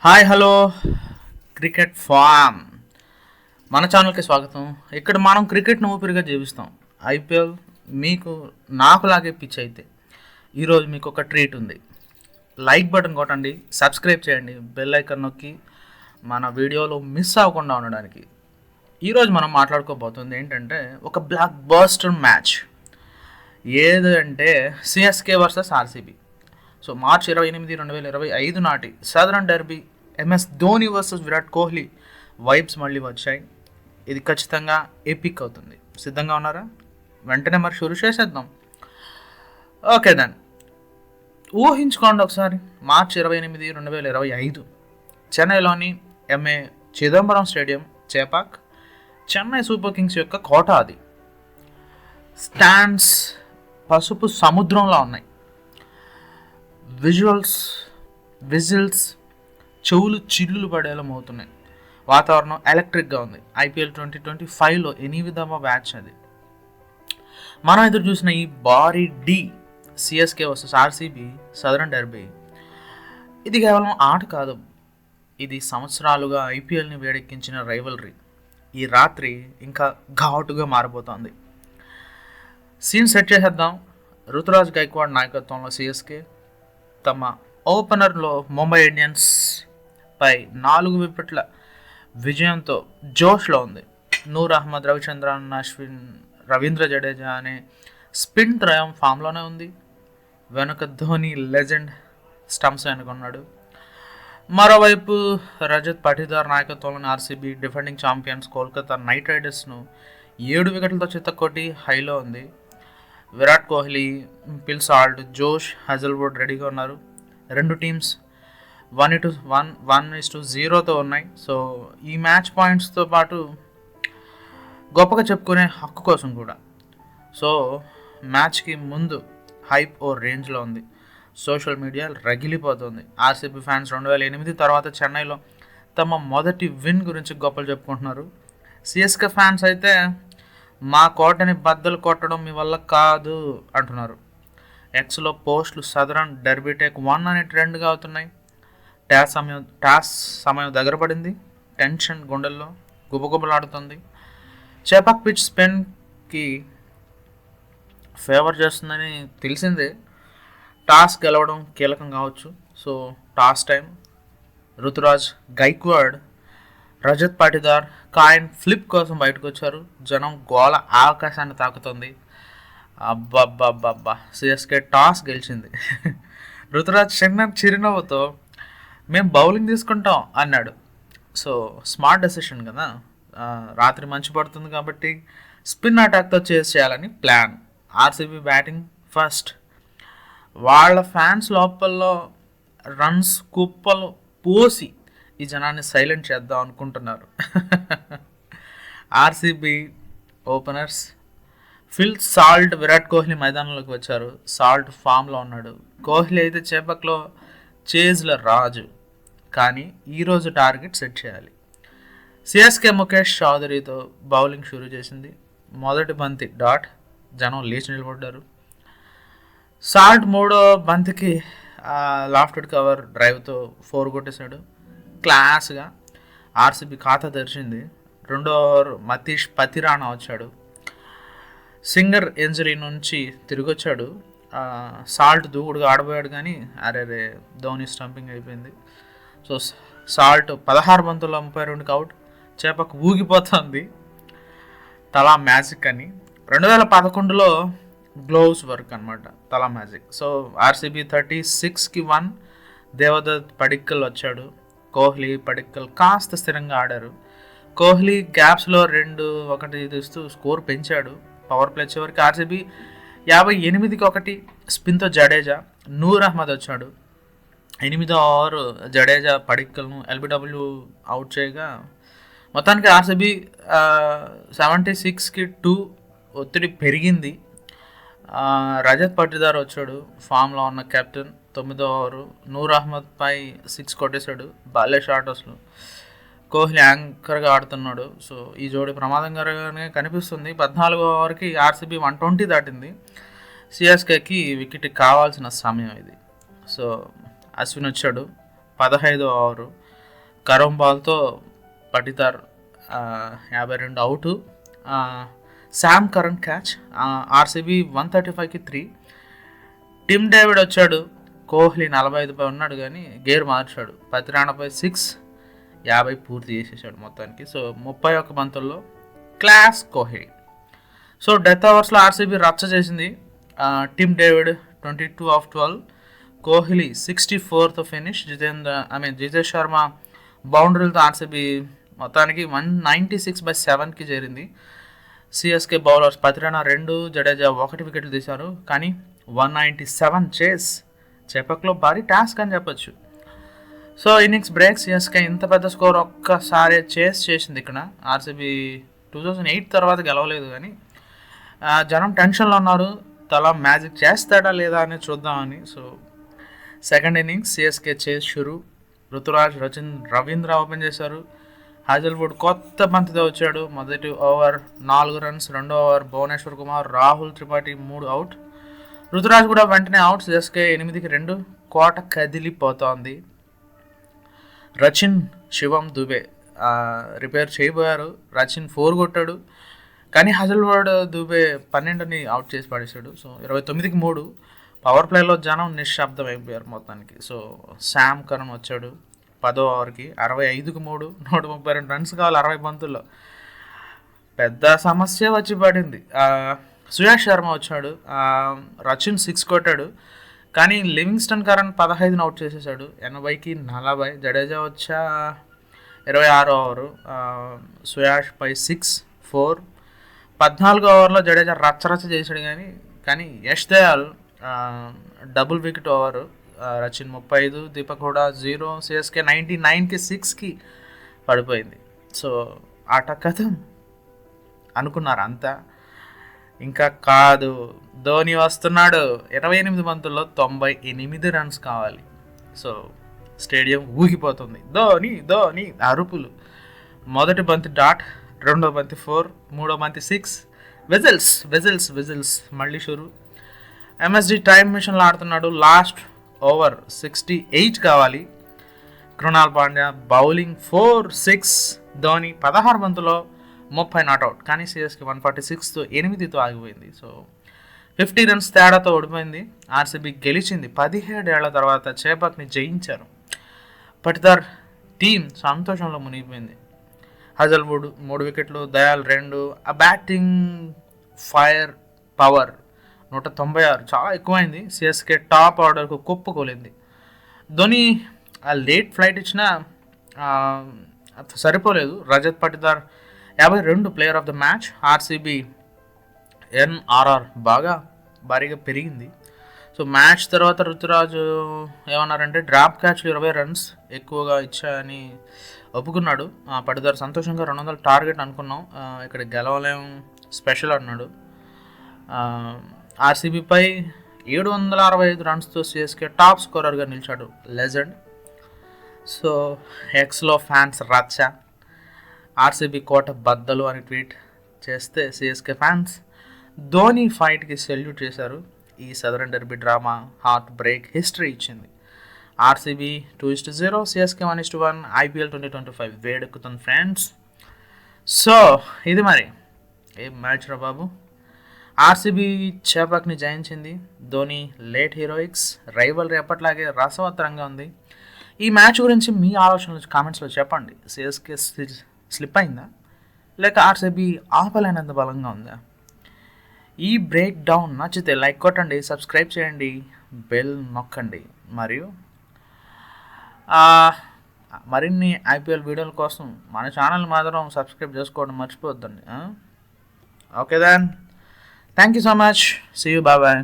Hi hello cricket form మన ఛానల్కి స్వాగతం. ఇక్కడ మనం క్రికెట్ను ఊపిరిగా జీవిస్తాం. ఐపీఎల్ మీకు నాకులాగే పిచ్ అయితే ఈరోజు మీకు ఒక ట్రీట్ ఉంది. లైక్ బటన్ కొట్టండి, సబ్స్క్రైబ్ చేయండి, బెల్ ఐకాన్ నొక్కి మన వీడియోలో మిస్ అవ్వకుండా ఉండడానికి. ఈరోజు మనం మాట్లాడుకోబోతుంది ఏంటంటే ఒక బ్లాక్ బస్టర్ మ్యాచ్. ఏదంటే సిఎస్కే వర్సెస్ ఆర్సీబీ. సో మార్చి 28, 2025 నాటి southern Derby MS Dhoni versus Virat Kohli vibes మళ్ళీ వచ్చాయి. ఇది ఖచ్చితంగా ఎపిక్ అవుతుంది. సిద్ధంగా ఉన్నారా? వెంటనే మరి షురు చేసేద్దాం. ఓకే దెన్, ఊహించుకోండి ఒకసారి. మార్చి 28, 2025 చెన్నైలోని MA Chidambaram stadium, Chepauk, Chennai super Kings యొక్క కోట. అది స్టాండ్స్ పసుపు సముద్రంలో ఉన్నాయి. విజిల్స్ చెవులు చిల్లులు పడేలా మోగుతున్నాయి. వాతావరణం ఎలక్ట్రిక్గా ఉంది. ఐపీఎల్ 2025లో 8వ మ్యాచ్ అది. మనం ఎదురు చూసిన ఈ భారీ డి CSK versus RCB southern derby, ఇది కేవలం ఆట కాదు, ఇది సంవత్సరాలుగా ఐపీఎల్ని వేడెక్కించిన రైవల్రీ ఈ రాత్రి ఇంకా ఘాటుగా మారబోతోంది. సీన్ సెట్ చేసేద్దాం. రుతురాజ్ గైక్వాడ్ నాయకత్వంలో సిఎస్కే తమ ఓపెనర్లో ముంబై ఇండియన్స్ పై 4 వికెట్ల విజయంతో జోష్లో ఉంది. నూర్ అహ్మద్, రవిచంద్రన్ అశ్విన్, రవీంద్ర జడేజా అనే స్పిన్ త్రయం ఫామ్లోనే ఉంది. వెనుక ధోని లెజెండ్ స్టంప్స్ వెనుకున్నాడు. మరోవైపు రజత్ పాటీదార్ నాయకత్వంలోని RCB defending champions Kolkata Knight రైడర్స్ను 7 వికెట్లతో చిత్తకొట్టి హైలో ఉంది. విరాట్ కోహ్లీ, పిల్ సాల్ట్, జోష్ హజల్వుడ్ రెడీగా ఉన్నారు. రెండు టీమ్స్ 1-0తో ఉన్నాయి. సో ఈ మ్యాచ్ పాయింట్స్తో పాటు గొప్పగా చెప్పుకునే హక్కు కోసం కూడా. సో మ్యాచ్కి ముందు హైప్ ఓ రేంజ్లో ఉంది. సోషల్ మీడియా రగిలిపోతుంది. ఆర్సీబీ ఫ్యాన్స్ 2008 తర్వాత చెన్నైలో తమ మొదటి విన్ గురించి గొప్పలు చెప్పుకుంటున్నారు. సిఎస్కే ఫ్యాన్స్ అయితే మా కోటని బద్దలు కొట్టడం మీ వల్ల కాదు అంటున్నారు. ఎక్స్లో పోస్టులు సదరన్ డెర్బీ టేక్ 1 అనే ట్రెండ్గా అవుతున్నాయి. టాస్ సమయం దగ్గర పడింది. టెన్షన్ గుండెల్లో గుబగుబలాడుతుంది. చేపాక్ పిచ్ స్పిన్కి ఫేవర్ చేస్తుందని తెలిసిందే. టాస్ గెలవడం కీలకం కావచ్చు. So toss time. Ruturaj Gaikwad, Rajat Patidar coin flip కోసం బయటకు వచ్చారు. జనం గోల ఆకాశాన్ని తాకుతుంది. అబ్బబ్బబ్బబ్బా, సిఎస్కే టాస్ గెలిచింది. రుతురాజ్ చిరునవ్వుతో మేము బౌలింగ్ తీసుకుంటాం అన్నాడు. సో స్మార్ట్ డెసిషన్ కదా. రాత్రి మంచి పడుతుంది కాబట్టి స్పిన్ అటాక్తో చేస్ చేయాలని ప్లాన్. RCB batting first. వాళ్ళ ఫ్యాన్స్ లోపల్లో రన్స్ కుప్పలు పోసి ఈ జనాన్ని సైలెంట్ చేద్దాం అనుకుంటున్నారు. RCB openers Phil Salt, Virat Kohli మైదానంలోకి వచ్చారు. సాల్ట్ ఫామ్లో ఉన్నాడు. కోహ్లీ అయితే చేపక్లో చేజ్ల రాజు. కానీ ఈరోజు టార్గెట్ సెట్ చేయాలి. సిఎస్కే ముఖేష్ చౌదరితో బౌలింగ్ షురూ చేసింది. మొదటి బంతి డాట్. జనం లేచి నిలబడ్డారు. సాల్ట్ మూడో బంతికి లాఫ్టెడ్ కవర్ డ్రైవ్తో 4 కొట్టేశాడు. క్లాస్గా ఆర్సీబీ ఖాతా తెరిచింది. రెండో ఓవర్ మతీష్ పతిరాణా వచ్చాడు. సింగర్ ఇంజరీ నుంచి తిరిగి వచ్చాడు. సాల్ట్ దూకుడుగా ఆడబోయాడు కానీ అరే ధోని స్టంపింగ్ అయిపోయింది. సో సాల్ట్ 16 బంతుల్లో 32కి అవుట్. చేపకు ఊగిపోతుంది. తలా మ్యాజిక్ అని 2011లో గ్లోవ్స్ వర్క్ అనమాట, తలా మ్యాజిక్. సో ఆర్సీబీ 36కి 1. దేవదత్, పడిక్కల్ వచ్చాడు. కోహ్లీ, పడిక్కల్ కాస్త స్థిరంగా ఆడారు. కోహ్లీ గ్యాప్స్లో 2-1 తీస్తూ స్కోర్ పెంచాడు. పవర్ ప్లే చివరికి ఆర్సీబీ 58కి 1 స్పిన్తో జడేజా. నూర్ అహ్మద్ వచ్చాడు. 8వ ఓవర్ జడేజా పడిక్కల్ను ఎల్బిడబ్ల్యూ అవుట్ చేయగా మొత్తానికి ఆర్సీబీ 76కి 2 ఒత్తిడి పెరిగింది. రజత్ పాటీదార్ వచ్చాడు, ఫామ్లో ఉన్న కెప్టెన్. 9వ ఓవరు నూర్ అహ్మద్ పై 6 కొట్టేశాడు. బాలే షాట్ అసలు. కోహ్లీ యాంకర్గా ఆడుతున్నాడు. సో ఈ జోడి ప్రమాదంగానే కనిపిస్తుంది. 14వ ఓవర్కి ఆర్సీబీ 120 దాటింది. సిఎస్కేకి వికెట్ కావాల్సిన సమయం ఇది. సో అశ్విన్ వచ్చాడు. 15వ ఓవరు కరం బాల్తో Patidar 52 out. Sam Curran catch. RCB 135కి 3. టిమ్ డేవిడ్ వచ్చాడు. కోహ్లీ 45పై ఉన్నాడు కానీ గేర్ మార్చాడు. పతిరాణపై 6, 50 పూర్తి చేసేసాడు మొత్తానికి. సో 31 బంతుల్లో క్లాస్ కోహ్లీ. సో డెత్ ఓవర్స్లో ఆర్సీబీ రచ్చ చేసింది. Tim David 22 off 12, Kohli 64th finish. Jitesh Sharma బౌండరీలతో ఆర్సీబీ మొత్తానికి 196/7కి చేరింది. సిఎస్కే బౌలర్స్ పతిరాణా 2, జడేజా 1 వికెట్లు తీశారు. కానీ 197 చేస్ చేపక్లో భారీ టాస్క్ అని చెప్పొచ్చు. So innings break. సిఎస్కే ఇంత పెద్ద స్కోర్ ఒక్కసారి చేస్ చేసింది ఇక్కడ. ఆర్సీబీ 2008 తర్వాత గెలవలేదు కానీ జనం టెన్షన్లో ఉన్నారు, తల మ్యాజిక్ చేస్తాడా లేదా అని చూద్దామని. సో సెకండ్ ఇన్నింగ్స్ సిఎస్కే చేస్ షురు. రుతురాజ్, రవీంద్ర ఓపెన్ చేశారు. హాజల్వుడ్ కొత్త బంతితో వచ్చాడు. మొదటి ఓవర్ 4 రన్స్, రెండో ఓవర్ భువనేశ్వర్ కుమార్, రాహుల్ త్రిపాఠి 3 అవుట్. రుతురాజ్ కూడా వెంటనే అవుట్. సిఎస్కే 8కి 2 కోట కదిలిపోతోంది. రచిన్, శివం దుబే రిపేర్ చేయబోయారు. రచిన్ 4 కొట్టాడు కానీ హజల్వుడ్ దుబే 12ని అవుట్ చేసి పడేశాడు. సో 29కి 3. పవర్ ప్లేలో జనం నిశ్శబ్దం అయిపోయారు మొత్తానికి. సో శామ్ కరణ్ వచ్చాడు 10వ ఓవర్కి 65కి 3, 132 రన్స్ కావాలి 60 బంతుల్లో. పెద్ద సమస్య వచ్చి పడింది. సుయాష్ శర్మ వచ్చాడు. రచిన్ 6 కొట్టాడు కానీ లివింగ్స్టన్ కరణ్ 15ని అవుట్ చేసేసాడు 80కి 40. జడేజా వచ్చా 26వ ఓవరు. సుయాష్ పై 6, 4. 14వ ఓవర్లో జడేజా రచ్చరచ్చ చేశాడు కానీ Yash Dayal double wicket over. Rachin 35, Deepak Hooda 0. CSK 99కి 6కి పడిపోయింది. సో ఆట కథం అనుకున్నారు అంతా. ఇంకా కాదు, ధోని వస్తున్నాడు. 28 బంతుల్లో 98 రన్స్ కావాలి. సో స్టేడియం ఊగిపోతుంది. ధోని ధోని అరుపులు. మొదటి బంతి డాట్, రెండో బంతి 4, మూడో బంతి 6. విజిల్స్ విజిల్స్ విజిల్స్ మళ్ళీ షురు. ఎంఎస్డి టైం మిషన్లో ఆడుతున్నాడు. లాస్ట్ ఓవర్ 68 కావాలి. కృణాల్ పాండ్యా బౌలింగ్ 4, 6. ధోని 16 బంతులో 30 నాట్అవుట్. కానీ సిఎస్కి 146తో 8తో ఆగిపోయింది. సో 50 రన్స్ తేడాతో ఓడిపోయింది. ఆర్సీబీ గెలిచింది. 17 ఏళ్ల తర్వాత చేపక్ని జయించారు. పటిదార్ టీం సంతోషంలో మునిగిపోయింది. హజల్వుడ్ 3 వికెట్లు, దయాల్ 2. ఆ బ్యాటింగ్ ఫైర్ పవర్ 196 చాలా ఎక్కువైంది. సిఎస్కే టాప్ ఆర్డర్కు కుప్పకూలింది. ధోని లేట్ ఫ్లైట్ ఇచ్చినా సరిపోలేదు. Rajat Patidar 52 player of the match. RCB NRR భారీగా పెరిగింది. సో మ్యాచ్ తర్వాత రుతురాజు ఏమన్నారంటే డ్రాప్ క్యాచ్లు 20 రన్స్ ఎక్కువగా ఇచ్చాయని ఒప్పుకున్నాడు. పటిదార్ సంతోషంగా 200 టార్గెట్ అనుకున్నాం, ఇక్కడ గెలవలేం స్పెషల్ అన్నాడు. ఆర్సీబీపై 765 రన్స్తో సిఎస్కే టాప్ స్కోరర్గా నిలిచాడు లెజెండ్. సో ఎక్స్లో ఫ్యాన్స్ రచ్చ. ఆర్సీబీ కోట బద్దలు అని ట్వీట్ చేస్తే సిఎస్కే ఫ్యాన్స్ ధోని ఫైట్కి సెల్యూట్ చేశారు. ఈ southern derby drama heart break history ఇచ్చింది. RCB 2-0, CSK 1-1. ఐపీఎల్ 2025 వేడెక్కుతుంది ఫ్రెండ్స్. సో ఇది మరి ఏం మ్యాచ్ రా బాబు. ఆర్సీబీ చేపక్ని జయించింది. Dhoni late heroics. రైవల్ ఎప్పట్లాగే రసవత్తరంగా ఉంది. ఈ మ్యాచ్ గురించి మీ ఆలోచనలు కామెంట్స్లో చెప్పండి. సిఎస్కే స్లిప్ అయిందా లేక ఆర్సీబీ ఆపలేనంత బలంగా ఉందా? ఈ బ్రేక్ డౌన్ నచ్చితే లైక్ కొట్టండి, సబ్స్క్రైబ్ చేయండి, బెల్ నొక్కండి. మరియు మరిన్ని ఐపీఎల్ వీడియోల కోసం మన ఛానల్ మాత్రం సబ్స్క్రైబ్ చేసుకోవడం మర్చిపోవద్దండి. Okay then, thank you so much. See you, bye bye.